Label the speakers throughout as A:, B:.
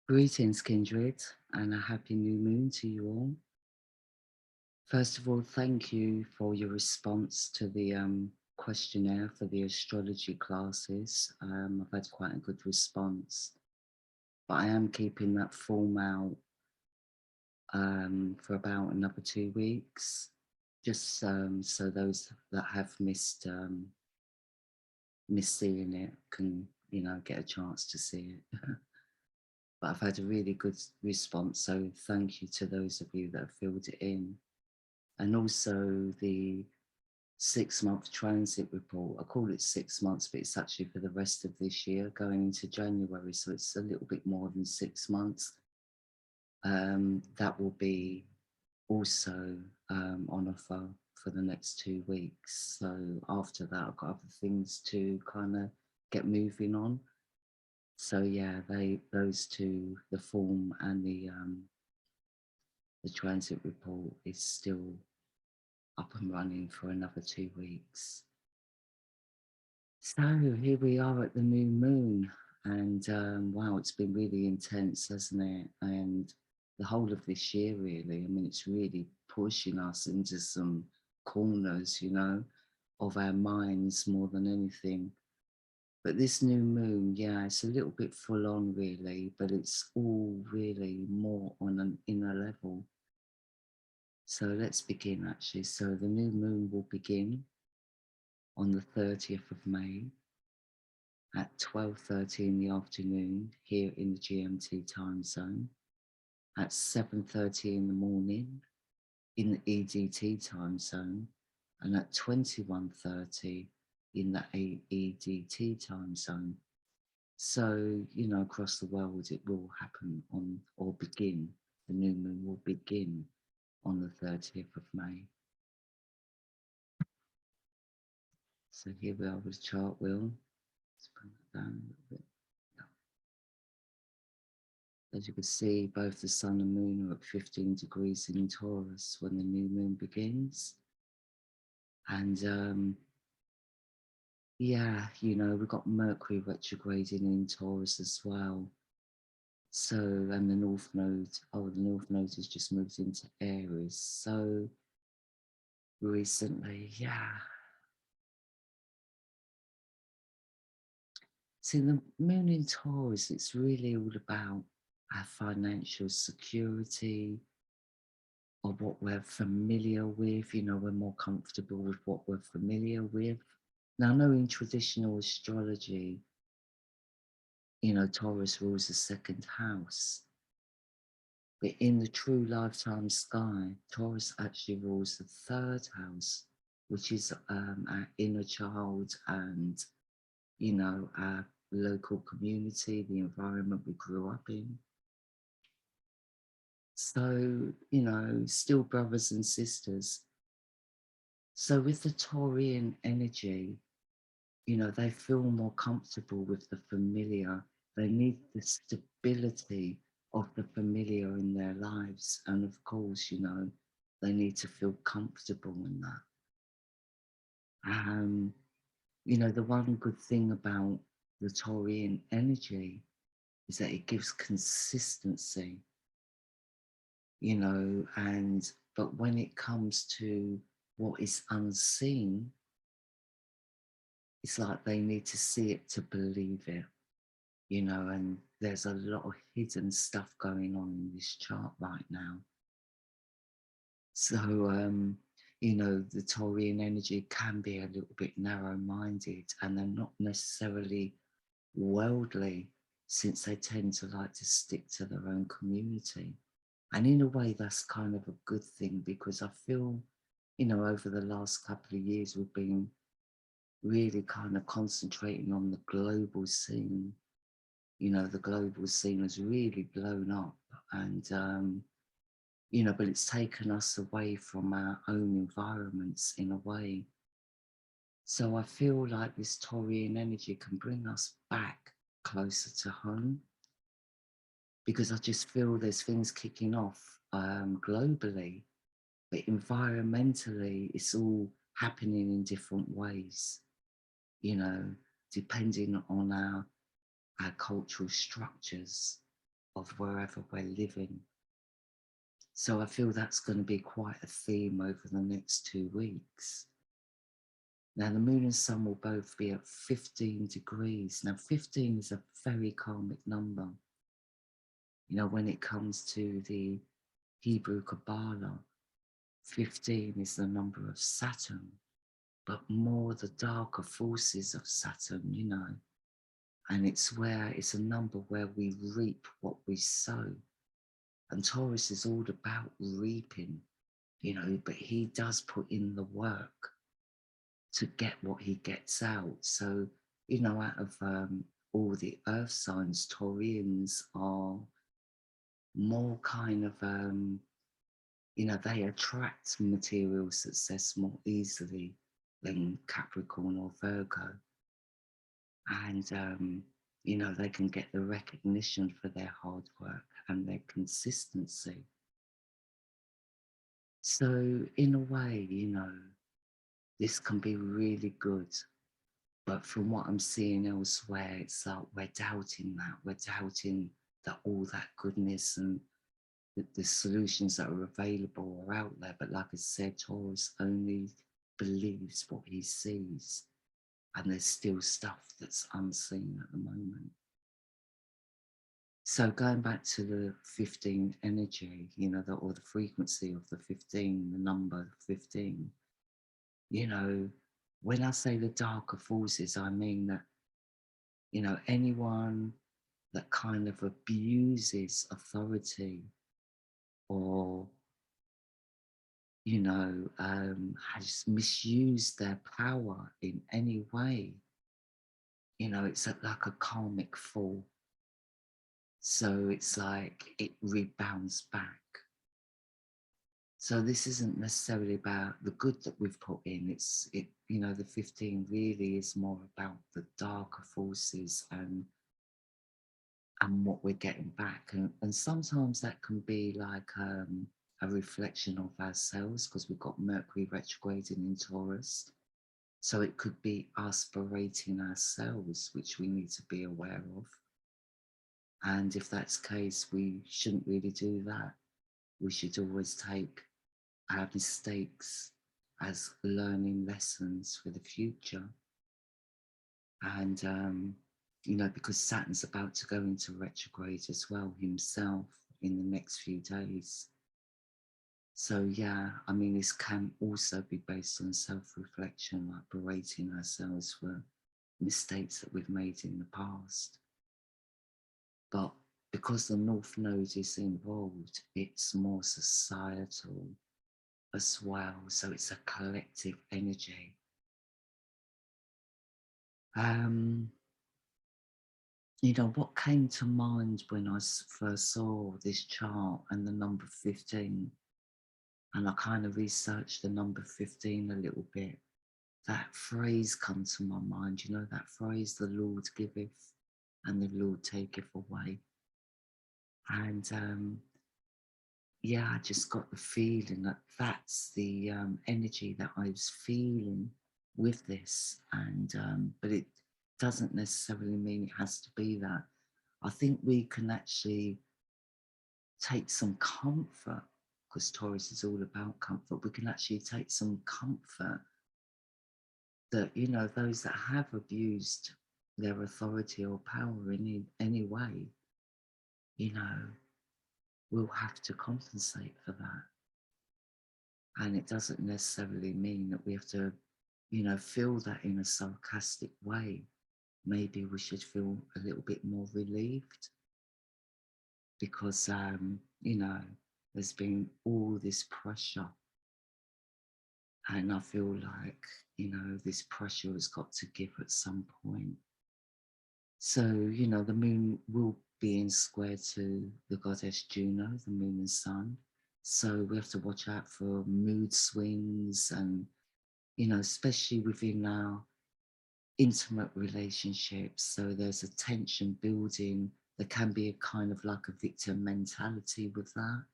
A: Greetings, kindred, and a happy new moon to you all. First of all, thank you for your response to the questionnaire for the astrology classes. I've had quite a good response, but I am keeping that form out for about another 2 weeks, just so those that have missed seeing it can, get a chance to see it. But I've had a really good response, so thank you to those of you that have filled it in. And also the 6-month transit report. I call it 6 months, but it's actually for the rest of this year going into January. So it's a little bit more than 6 months. That will be also on offer for the next 2 weeks. So after that, I've got other things to kind of get moving on. So yeah, those two, the form and the transit report, is still up and running for another 2 weeks. So here we are at the new moon, and wow, it's been really intense, hasn't it? And the whole of this year, really, I mean, it's really pushing us into some corners, of our minds more than anything. But this new moon, yeah, it's a little bit full on, really, but it's all really more on an inner level. So let's begin, actually. So the new moon will begin on the 30th of May at 12:30 in the afternoon here in the GMT time zone, at 7:30 in the morning in the EDT time zone, and at 21:30 in the AEDT time zone. So, across the world it will happen on, or begin, the new moon will begin on the 30th of May. So here we are with the chart wheel. Let's bring that down a little bit. As you can see, both the sun and moon are at 15 degrees in Taurus when the new moon begins. And yeah, we've got Mercury retrograding in Taurus as well. So, and the North Node, the North Node has just moved into Aries. So recently, yeah. See, the moon in Taurus, it's really all about our financial security, or what we're familiar with, we're more comfortable with what we're familiar with. Now, I know in traditional astrology, Taurus rules the second house, but in the true lifetime sky, Taurus actually rules the third house, which is our inner child and, our local community, the environment we grew up in. So, still brothers and sisters. So with the Taurian energy, they feel more comfortable with the familiar. They need the stability of the familiar in their lives. And of course, they need to feel comfortable in that. The one good thing about the Taurian energy is that it gives consistency, but when it comes to what is unseen, it's like they need to see it to believe it, and there's a lot of hidden stuff going on in this chart right now. So, the Taurian energy can be a little bit narrow-minded, and they're not necessarily worldly, since they tend to like to stick to their own community. And in a way, that's kind of a good thing, because I feel, over the last couple of years, we've been really kind of concentrating on the global scene. The global scene has really blown up, and, but it's taken us away from our own environments in a way. So I feel like this Taurian energy can bring us back closer to home, because I just feel there's things kicking off globally, but environmentally, it's all happening in different ways, depending on our cultural structures. of wherever we're living. So I feel that's going to be quite a theme over the next 2 weeks. Now, the moon and sun will both be at 15 degrees. Now, 15 is a very karmic number. You know, when it comes to the Hebrew Kabbalah, 15 is the number of Saturn, but more the darker forces of Saturn, you know. And it's a number where we reap what we sow. And Taurus is all about reaping, you know, but he does put in the work to get what he gets out. So, you know, out of all the earth signs, Taurians are more kind of, you know, they attract material success more easily than Capricorn or Virgo. And, you know, they can get the recognition for their hard work and their consistency. So in a way, you know, this can be really good. But from what I'm seeing elsewhere, it's like we're doubting that. We're doubting that all that goodness and the solutions that are available are out there. But like I said, Taurus only believes what he sees. And there's still stuff that's unseen at the moment. So going back to the 15 energy, you know, or the frequency of the 15, the number 15, you know, when I say the darker forces, I mean that, you know, anyone that kind of abuses authority or, you know, has misused their power in any way, you know, it's like a karmic fall. So it's like it rebounds back. So this isn't necessarily about the good that we've put in. You know, the 15 really is more about the darker forces and what we're getting back. And sometimes that can be like a reflection of ourselves, because we've got Mercury retrograding in Taurus. So it could be us berating ourselves, which we need to be aware of. And if that's the case, we shouldn't really do that. We should always take our mistakes as learning lessons for the future. And, you know, because Saturn's about to go into retrograde as well himself in the next few days. So, yeah, I mean, this can also be based on self-reflection, like berating ourselves for mistakes that we've made in the past. But because the North Node is involved, it's more societal as well. So it's a collective energy. You know, what came to mind when I first saw this chart and the number 15, and I kind of researched the number 15 a little bit, that phrase comes to my mind, you know, that phrase, the Lord giveth and the Lord taketh away. And yeah, I just got the feeling that that's the energy that I was feeling with this. But it doesn't necessarily mean it has to be that. I think we can actually take some comfort, because Taurus is all about comfort. We can actually take some comfort that, you know, those that have abused their authority or power in any way, you know, will have to compensate for that. And it doesn't necessarily mean that we have to, you know, feel that in a sarcastic way. Maybe we should feel a little bit more relieved because, you know, there's been all this pressure. And I feel like, you know, this pressure has got to give at some point. So, you know, the moon will be in square to the goddess Juno, the moon and sun. So we have to watch out for mood swings and, you know, especially within our intimate relationships. So there's a tension building. There can be a kind of like a victim mentality with that.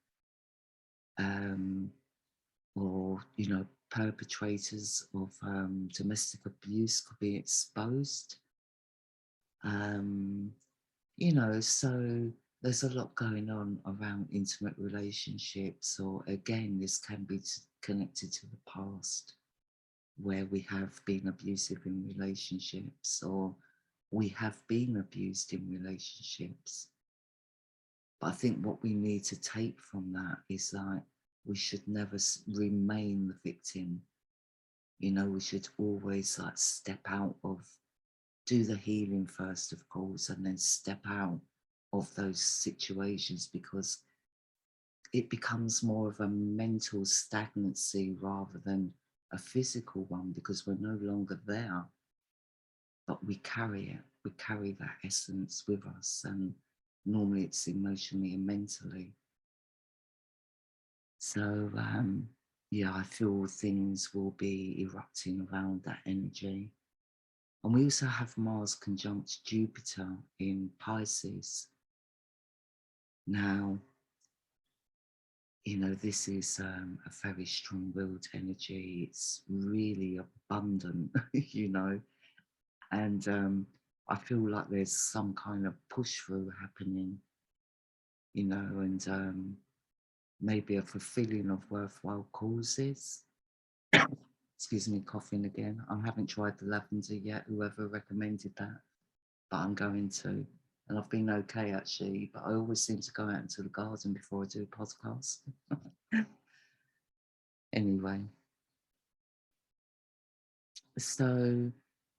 A: Or, you know, perpetrators of domestic abuse could be exposed. You know, so there's a lot going on around intimate relationships, or again, this can be connected to the past where we have been abusive in relationships, or we have been abused in relationships. But I think what we need to take from that is like, we should never remain the victim. You know, we should always like step out of, do the healing first, of course, and then step out of those situations, because it becomes more of a mental stagnancy rather than a physical one, because we're no longer there, but we carry it. We carry that essence with us, and normally it's emotionally and mentally. So, yeah, I feel things will be erupting around that energy. And we also have Mars conjunct Jupiter in Pisces. Now, you know, this is a very strong-willed energy. It's really abundant, you know, and I feel like there's some kind of push-through happening, you know, and maybe a fulfilling of worthwhile causes. Excuse me, coughing again. I haven't tried the lavender yet, whoever recommended that, but I'm going to. And I've been okay actually, but I always seem to go out into the garden before I do a podcast. Anyway, so,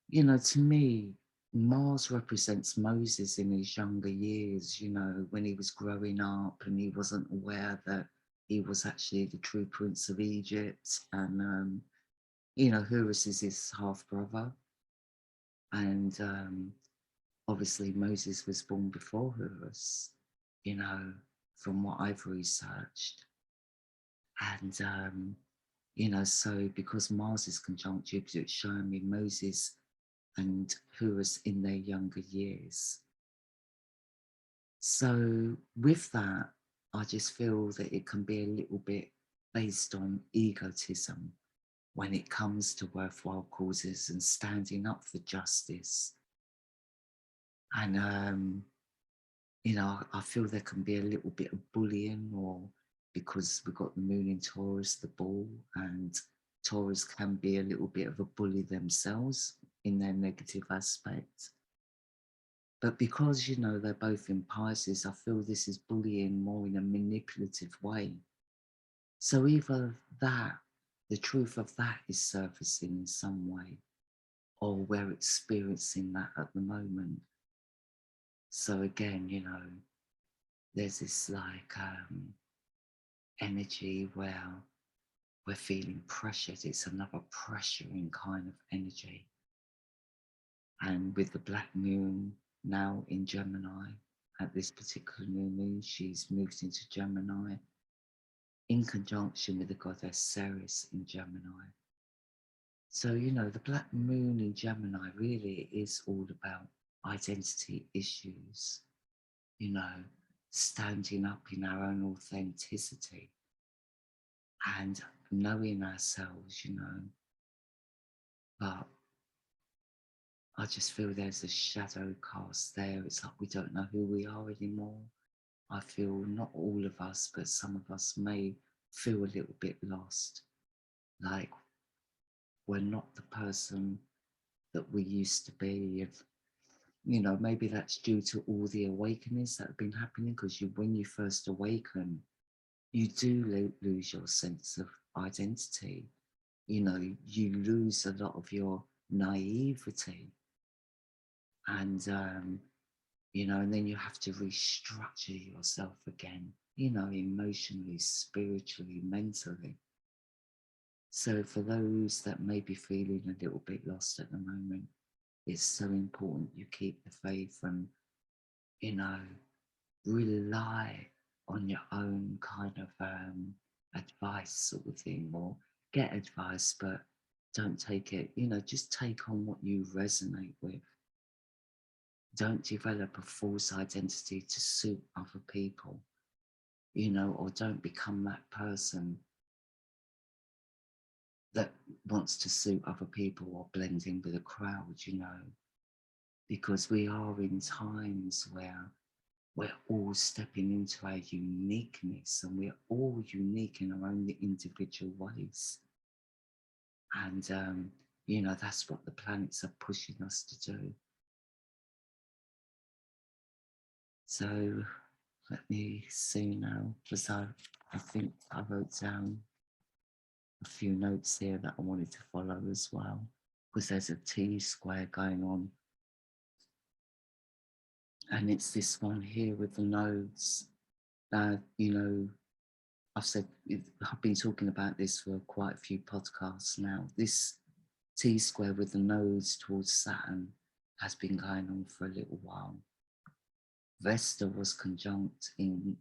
A: you know, to me, Mars represents Moses in his younger years, you know, when he was growing up and he wasn't aware that he was actually the true prince of Egypt. And, you know, Horus is his half brother. And obviously Moses was born before Horus, you know, from what I've researched. And you know, so because Mars is conjunct Jupiter, it's showing me Moses and Horus in their younger years. So with that, I just feel that it can be a little bit based on egotism when it comes to worthwhile causes and standing up for justice. And you know, I feel there can be a little bit of bullying, or because we've got the moon in Taurus, the bull, and Taurus can be a little bit of a bully themselves in their negative aspect. But because, you know, they're both in Pisces, I feel this is bullying more in a manipulative way. So either that, the truth of that is surfacing in some way, or we're experiencing that at the moment. So again, you know, there's this like energy where we're feeling pressured. It's another pressuring kind of energy. And with the black moon now in Gemini, at this particular new moon, she's moved into Gemini in conjunction with the goddess Ceres in Gemini. So, you know, the black moon in Gemini really is all about identity issues, you know, standing up in our own authenticity and knowing ourselves, you know. But I just feel there's a shadow cast there. It's like we don't know who we are anymore. I feel not all of us, but some of us may feel a little bit lost. Like we're not the person that we used to be. If, you know, maybe that's due to all the awakenings that have been happening, because when you first awaken, you do lose your sense of identity. You know, you lose a lot of your naivety. And you know, and then you have to restructure yourself again, you know, emotionally, spiritually, mentally. So for those that may be feeling a little bit lost at the moment, it's so important you keep the faith and, you know, rely on your own kind of advice sort of thing, or get advice, but don't take it, you know, just take on what you resonate with. Don't develop a false identity to suit other people, you know, or don't become that person that wants to suit other people or blend in with a crowd, you know, because we are in times where we're all stepping into our uniqueness, and we're all unique in our own individual ways. And, that's what the planets are pushing us to do. So let me see now, because I think I wrote down a few notes here that I wanted to follow as well, because there's a T square going on. And it's this one here with the nodes. I've been talking about this for quite a few podcasts now. This T square with the nodes towards Saturn has been going on for a little while. Vesta was conjunct in,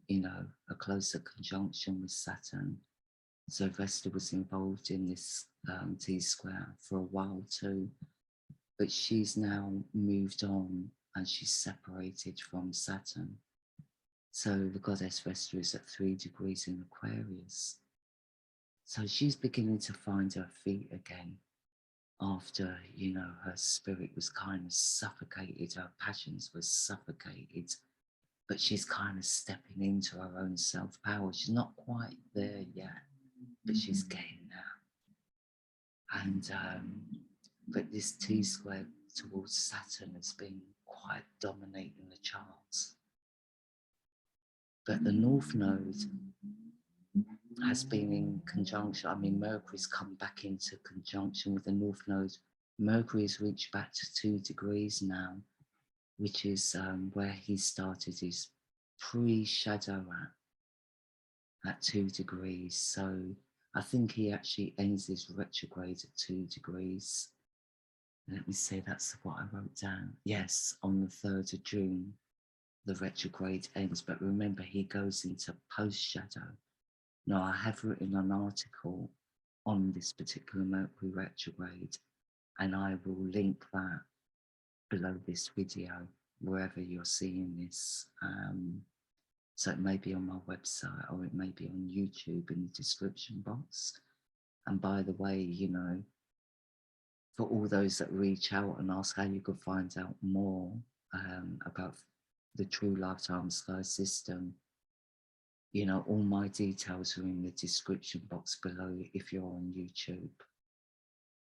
A: a closer conjunction with Saturn. So Vesta was involved in this T square for a while too, but she's now moved on and she's separated from Saturn. So the goddess Vesta is at 3 degrees in Aquarius. So she's beginning to find her feet again after, her spirit was kind of suffocated, her passions were suffocated, but she's kind of stepping into her own self-power. She's not quite there yet, but she's getting there. And, but this T square towards Saturn has been quite dominating the charts. But the North Node has been in conjunction. I mean, Mercury's come back into conjunction with the North Node. Mercury's reached back to 2 degrees now, which is where he started his pre-shadow at 2 degrees. So I think he actually ends his retrograde at 2 degrees. Let me see, that's what I wrote down. Yes, on the 3rd of June, the retrograde ends. But remember, he goes into post-shadow. Now, I have written an article on this particular Mercury retrograde, and I will link that below this video, wherever you're seeing this. So it may be on my website or it may be on YouTube in the description box. And by the way, for all those that reach out and ask how you could find out more about the True Lifetime Sky System, all my details are in the description box below if you're on YouTube.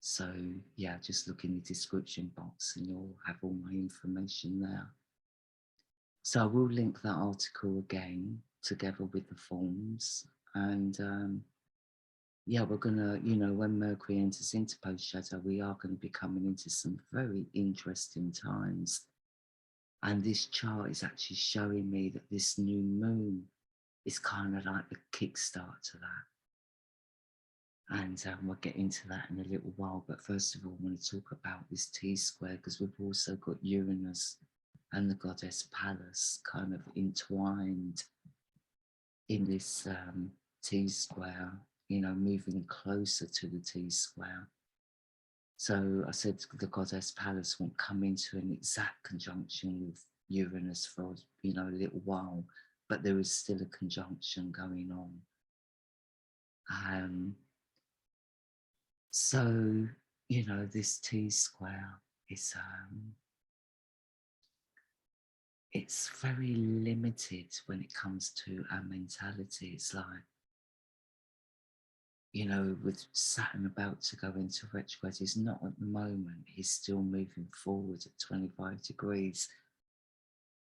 A: So yeah, just look in the description box and you'll have all my information there. So I will link that article again together with the forms. And yeah, we're gonna, when Mercury enters into post-shadow, we are going to be coming into some very interesting times. And this chart is actually showing me that this new moon is kind of like the kickstart to that. And we'll get into that in a little while. But first of all, I want to talk about this T square, because we've also got Uranus and the goddess Pallas kind of entwined in this T square, moving closer to the T square. So I said the goddess Pallas won't come into an exact conjunction with Uranus for, a little while, but there is still a conjunction going on. So, this T square is, it's very limited when it comes to our mentality. It's like, with Saturn about to go into retrograde, he's not at the moment, he's still moving forward at 25 degrees.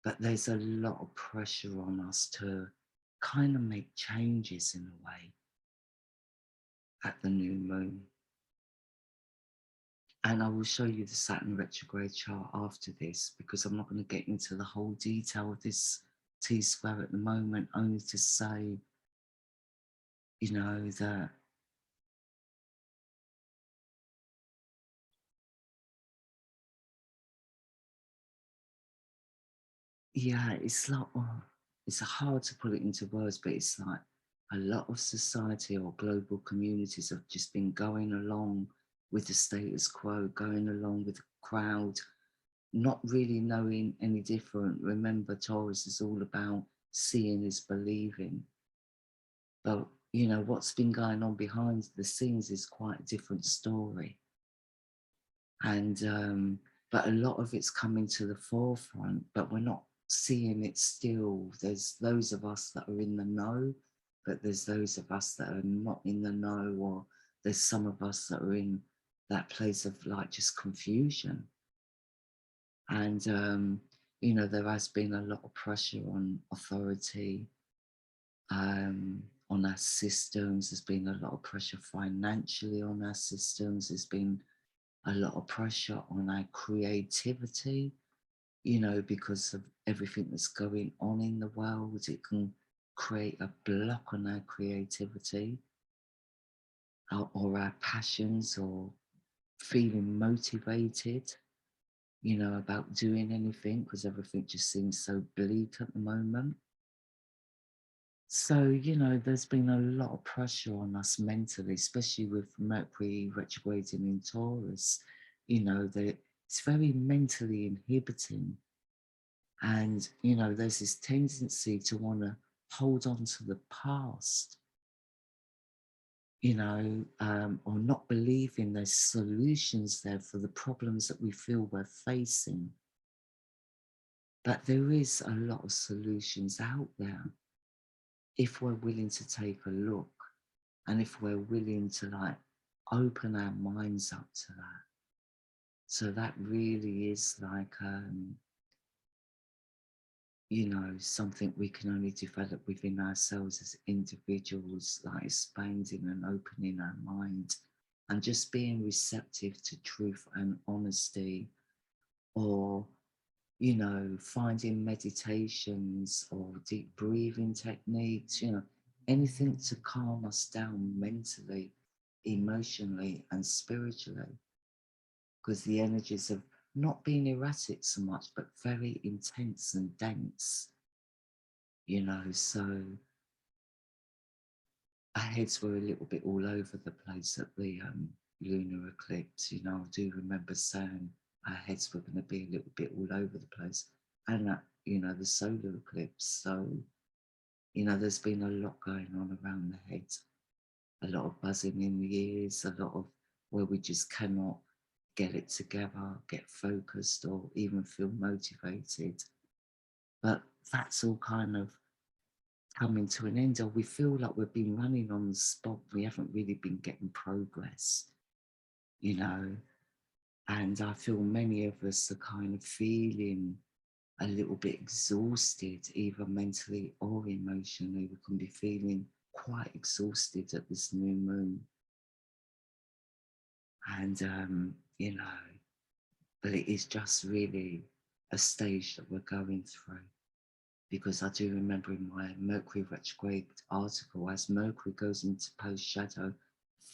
A: But there's a lot of pressure on us to kind of make changes in a way at the new moon. And I will show you the Saturn retrograde chart after this, because I'm not going to get into the whole detail of this T square at the moment, only to say, that yeah, it's like, it's hard to put it into words, but it's like a lot of society or global communities have just been going along with the status quo, going along with the crowd, not really knowing any different. Remember, Taurus is all about seeing is believing. But, what's been going on behind the scenes is quite a different story. And, but a lot of it's coming to the forefront, but we're not seeing it still. There's those of us that are in the know, but there's those of us that are not in the know, or there's some of us that are in that place of like just confusion. And, you know, there has been a lot of pressure on authority, on our systems. There's been a lot of pressure financially on our systems. There's been a lot of pressure on our creativity, you know, because of everything that's going on in the world. It can create a block on our creativity, or our passions, or feeling motivated, you know, about doing anything, because everything just seems so bleak at the moment. So, you know, there's been a lot of pressure on us mentally, especially with Mercury retrograding in Taurus. You know, that it's very mentally inhibiting. And, you know, there's this tendency to want to hold on to the past, you know, or not believing there's solutions there for the problems that we feel we're facing. But there is a lot of solutions out there if we're willing to take a look, and if we're willing to like open our minds up to that. So that really is like, you know, something we can only develop within ourselves as individuals, like expanding and opening our mind and just being receptive to truth and honesty, or, you know, finding meditations or deep breathing techniques, you know, anything to calm us down mentally, emotionally, and spiritually. Because the energies have not been erratic so much, but very intense and dense, you know. So our heads were a little bit all over the place at the lunar eclipse. You know, I do remember saying our heads were going to be a little bit all over the place, and at, you know, the solar eclipse. So, you know, there's been a lot going on around the head, a lot of buzzing in the ears, a lot of where we just cannot get it together, get focused, or even feel motivated. But that's all kind of coming to an end, or we feel like we've been running on the spot. We haven't really been getting progress, you know. And I feel many of us are kind of feeling a little bit exhausted, either mentally or emotionally. We can be feeling quite exhausted at this new moon. And, you know, but it is just really a stage that we're going through. Because I do remember in my Mercury retrograde article, as Mercury goes into post shadow,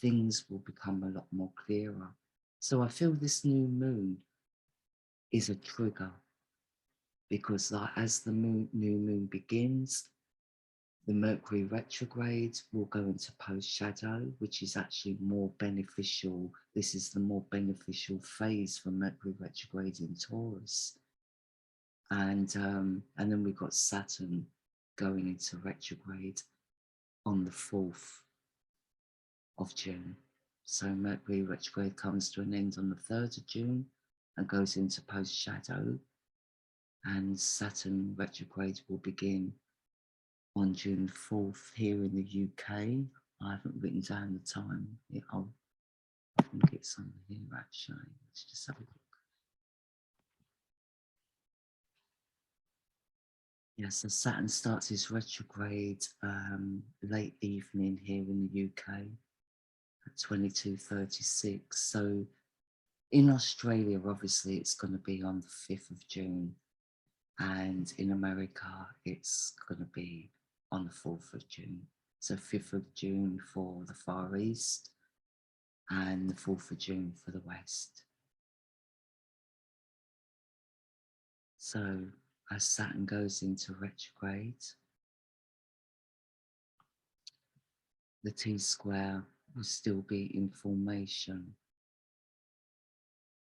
A: things will become a lot more clearer. So I feel this new moon is a trigger, because like, as the new moon begins, the Mercury retrograde will go into post shadow, which is actually more beneficial. This is the more beneficial phase for Mercury retrograde in Taurus. And then we've got Saturn going into retrograde on the 4th of June. So Mercury retrograde comes to an end on the 3rd of June and goes into post shadow. And Saturn retrograde will begin on June 4th here in the UK. I haven't written down the time. I think it's on here actually. Let's just have a look. Yes, so Saturn starts his retrograde late evening here in the UK at 22:36. So in Australia, obviously, it's going to be on the 5th of June. And in America, it's going to be on the 4th of June. So 5th of June for the Far East and the 4th of June for the West. So as Saturn goes into retrograde, the T-square will still be in formation.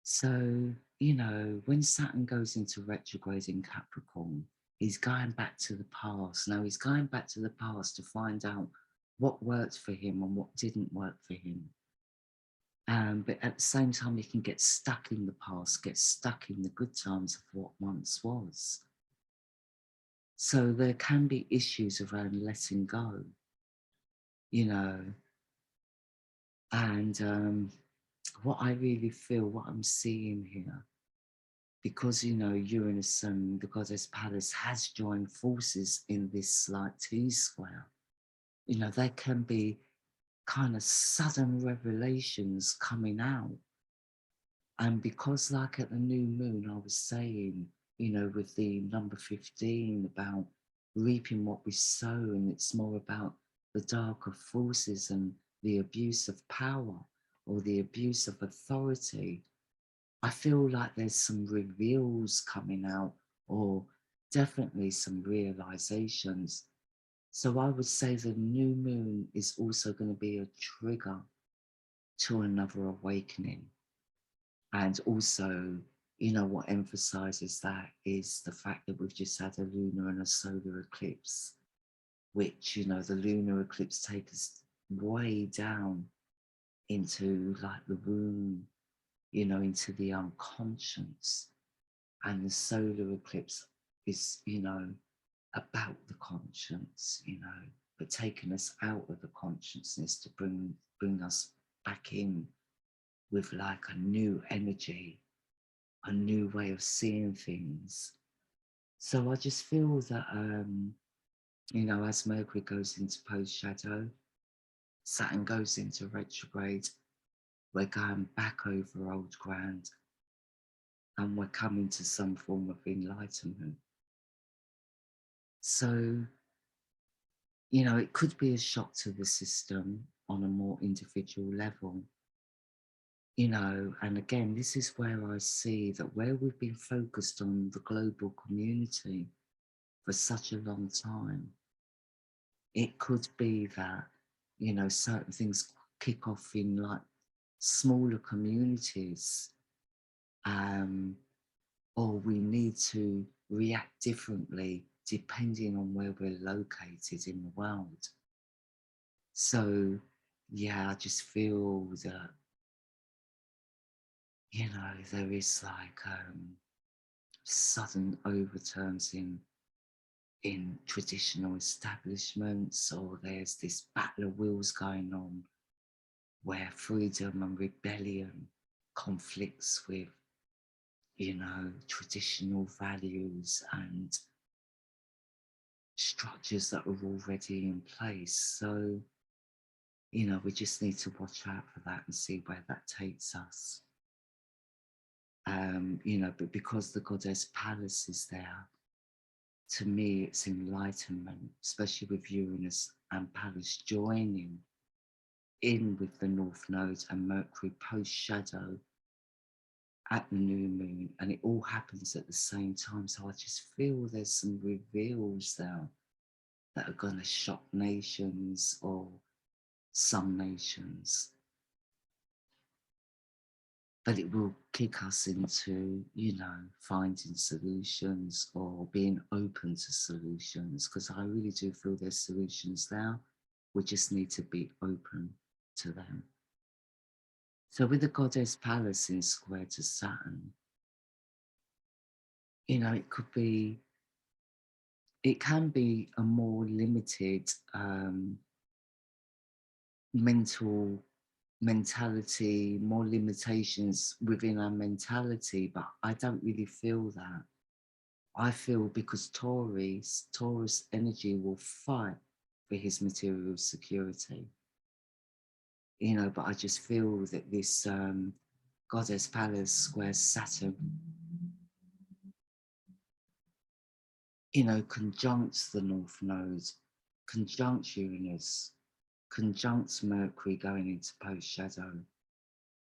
A: So, you know, when Saturn goes into retrograde in Capricorn, he's going back to the past. Now he's going back to the past to find out what worked for him and what didn't work for him. But at the same time, he can get stuck in the past, get stuck in the good times of what once was. So there can be issues around letting go, you know, and what I really feel, what I'm seeing here, because, you know, Uranus and the goddess Pallas has joined forces in this like T-square, you know, there can be kind of sudden revelations coming out. And because like at the new moon, I was saying, you know, with the number 15 about reaping what we sow, and it's more about the darker forces and the abuse of power or the abuse of authority. I feel like there's some reveals coming out, or definitely some realizations. So I would say the new moon is also going to be a trigger to another awakening. And also, you know, what emphasizes that is the fact that we've just had a lunar and a solar eclipse, which, you know, the lunar eclipse takes us way down into like the womb, you know, into the unconscious. And the solar eclipse is, you know, about the conscience, you know, but taking us out of the consciousness to bring us back in with like a new energy, a new way of seeing things. So I just feel that, you know, as Mercury goes into post shadow, Saturn goes into retrograde, we're going back over old ground and we're coming to some form of enlightenment. So, you know, it could be a shock to the system on a more individual level, you know, and again, this is where I see that where we've been focused on the global community for such a long time, it could be that, you know, certain things kick off in like smaller communities, or we need to react differently depending on where we're located in the world. So, yeah, I just feel that, you know, there is like sudden overturns in traditional establishments, or there's this battle of wills going on where freedom and rebellion conflicts with, you know, traditional values and structures that are already in place. So, you know, we just need to watch out for that and see where that takes us. You know, but because the goddess Pallas is there, to me, it's enlightenment, especially with Uranus and Pallas joining in with the North Node and Mercury post shadow at the new moon, and it all happens at the same time. So I just feel there's some reveals there that are going to shock nations, or some nations, but it will kick us into, you know, finding solutions or being open to solutions, because I really do feel there's solutions there. We just need to be open to them. So with the goddess Pallas in square to Saturn, you know, it can be a more limited mentality, more limitations within our mentality, but I don't really feel that. I feel because Taurus energy will fight for his material security, you know, but I just feel that this goddess Pallas square Saturn, you know, conjuncts the North Node, conjuncts Uranus, conjuncts Mercury going into post shadow.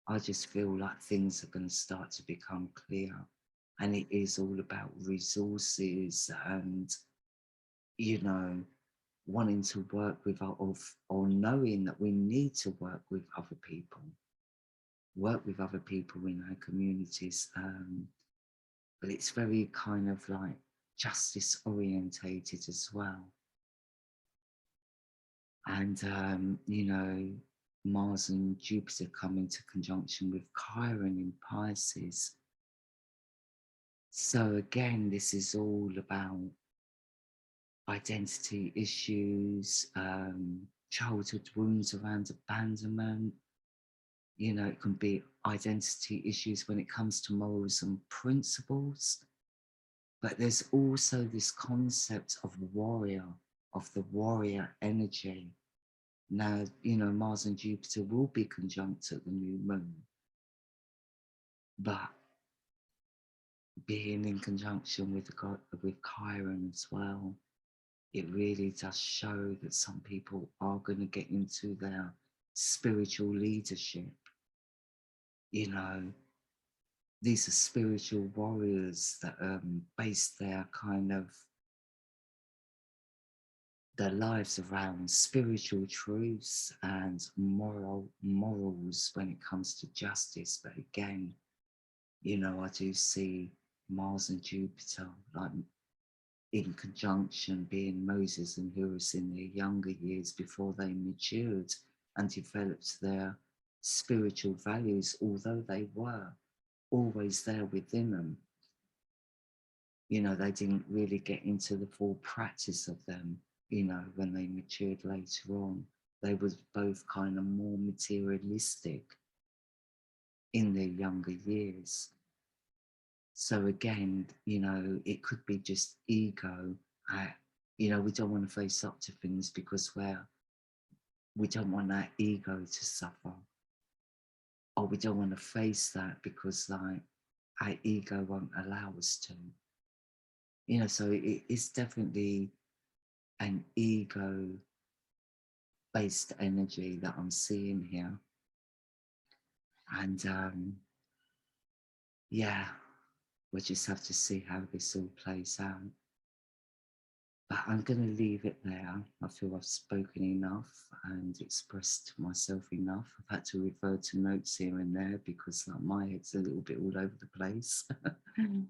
A: I just feel like things are going to start to become clear. And it is all about resources and, you know, wanting to work with, or knowing that we need to work with other people in our communities. But it's very kind of like justice orientated as well. And, you know, Mars and Jupiter come into conjunction with Chiron in Pisces. So again, this is all about identity issues, childhood wounds around abandonment. You know, it can be identity issues when it comes to morals and principles. But there's also this concept of warrior, of the warrior energy. Now, you know, Mars and Jupiter will be conjunct at the new moon, but being in conjunction with Chiron as well, it really does show that some people are going to get into their spiritual leadership. You know, these are spiritual warriors that base their lives around spiritual truths and morals when it comes to justice. But again, you know, I do see Mars and Jupiter like in conjunction being Moses and Horus in their younger years before they matured and developed their spiritual values, although they were always there within them. You know, they didn't really get into the full practice of them, you know, when they matured later on. They was both kind of more materialistic in their younger years. So again, you know, it could be just ego. You know, we don't want to face up to things because we don't want our ego to suffer. Or we don't want to face that because like our ego won't allow us to. You know, so it's definitely an ego-based energy that I'm seeing here. And yeah, we'll just have to see how this all plays out. But I'm going to leave it there. I feel I've spoken enough and expressed myself enough. I've had to refer to notes here and there because like, my head's a little bit all over the place. And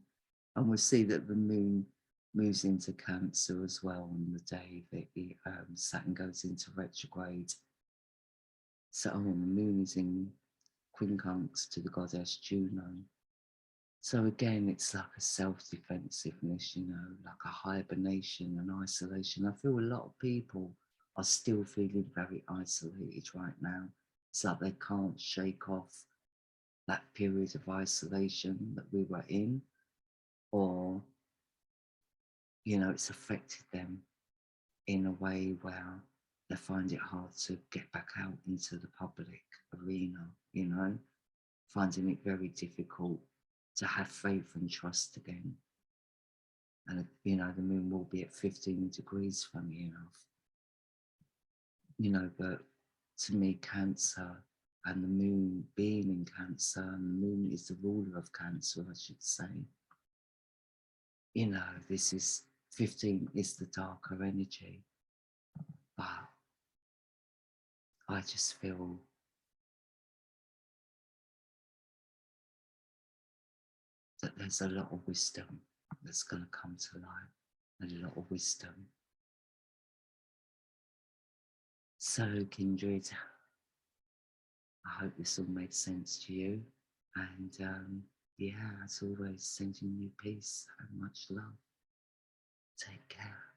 A: we'll see that the moon moves into Cancer as well on the day that Saturn goes into retrograde. So the moon is in quincunx to the goddess Juno. So again, it's like a self-defensiveness, you know, like a hibernation and isolation. I feel a lot of people are still feeling very isolated right now. It's like they can't shake off that period of isolation that we were in, or, you know, it's affected them in a way where they find it hard to get back out into the public arena, you know, finding it very difficult to have faith and trust again. And, you know, the moon will be at 15 degrees, funny enough. You know, but to me, Cancer and the moon being in Cancer, and the moon is the ruler of Cancer, I should say. You know, this is 15 is the darker energy. But I just feel that there's a lot of wisdom that's going to come to light, a lot of wisdom. So, Kindred, I hope this all made sense to you. And yeah, as always, sending you peace and much love. Take care.